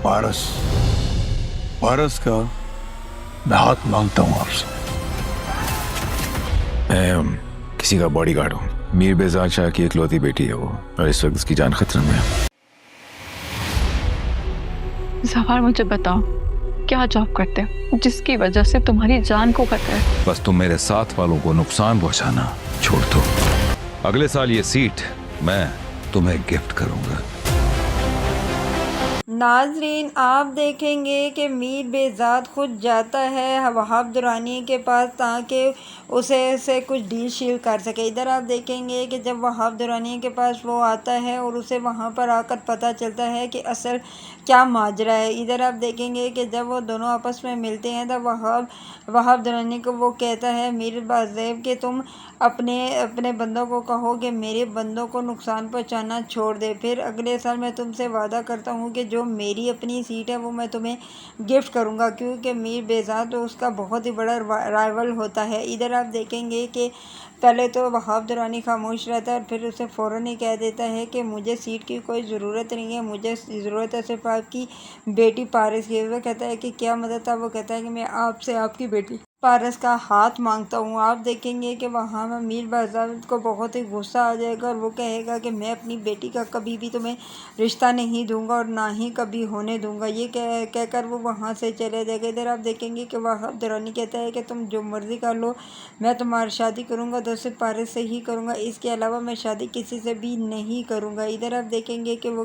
पारस पारस का मैं हाथ मांगता हूँ आपसे। मैं किसी का बॉडीगार्ड हूँ। मीर बेजाद शाह की इकलौती बेटी है वो, और इस वक्त उसकी जान खतरे में है। ज़फ़र, मुझे बताओ, क्या जॉब करते हो जिसकी वजह से तुम्हारी जान को खतरा है? बस तुम मेरे साथ वालों को नुकसान पहुंचाना छोड़ दो। अगले साल ये सीट मैं तुम्हें गिफ्ट करूंगा। नाजरीन, आप देखेंगे कि मीर बेजाद खुद जाता है वहाब दुरानी के पास ताकि उसे से कुछ डील शील कर सके। इधर आप देखेंगे कि जब वहाब दुरानी के पास वो आता है और उसे वहाँ पर आकर पता चलता है कि असल क्या माजरा है। इधर आप देखेंगे कि जब वो दोनों आपस में मिलते हैं तब वहाब दुरानी को वो कहता है मीर बाज़ेब कि तुम अपने अपने बंदों को कहो कि मेरे बंदों को नुकसान पहुंचाना छोड़ दे, फिर अगले साल मैं तुमसे वादा करता हूं कि जो मेरी अपनी सीट है वो मैं तुम्हें गिफ्ट करूंगा, क्योंकि मीर बेजाद तो उसका बहुत ही बड़ा राइवल होता है। इधर आप देखेंगे कि पहले तो वहाब दुरानी खामोश रहता है और फिर उसे फ़ौरन ही कह देता है कि मुझे सीट की कोई ज़रूरत नहीं है, मुझे ज़रूरत है सिर्फ आपकी बेटी पारस की। वो कहता है कि क्या मदद है? वो कहता है कि मैं आपसे आपकी बेटी पारस का हाथ मांगता हूँ। आप देखेंगे कि वहाँ में मीर बाज़ार को बहुत ही गुस्सा आ जाएगा और वो कहेगा कि मैं अपनी बेटी का कभी भी तुम्हें रिश्ता नहीं दूंगा और ना ही कभी होने दूंगा। ये कहकर वो वहाँ से चले जाएगा। इधर आप देखेंगे कि वहाब दुरानी कहता है कि तुम जो मर्ज़ी कर लो, मैं तुम्हारी शादी करूँगा तो सिर्फ पारस से ही करूँगा, इसके अलावा मैं शादी किसी से भी नहीं करूँगा। इधर आप देखेंगे कि वो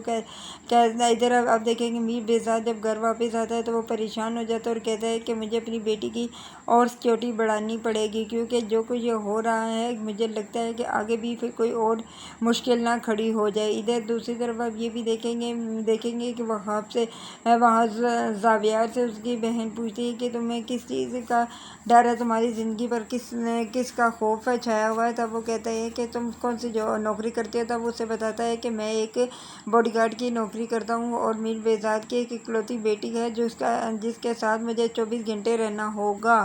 इधर आप देखेंगे मीर बेजाद जब घर वापस आता है तो वो परेशान हो जाता है और कहता है कि मुझे अपनी बेटी की और सिक्योरिटी बढ़ानी पड़ेगी, क्योंकि जो कुछ ये हो रहा है मुझे लगता है कि आगे भी फिर कोई और मुश्किल ना खड़ी हो जाए। इधर दूसरी तरफ आप ये भी देखेंगे कि वहाँ से वहाँ जावियार से उसकी बहन पूछती है कि तुम्हें किस चीज़ का डर है, तुम्हारी ज़िंदगी पर किसका खौफ है छाया हुआ है। तब वो कहता है कि तुम कौन सी जो नौकरी करती हो। तब उसे बताता है कि मैं एक बॉडीगार्ड की नौकरी करता हूँ और मीर बेजाद की एक इकलौती बेटी है जिसके साथ मुझे 24 घंटे रहना होगा।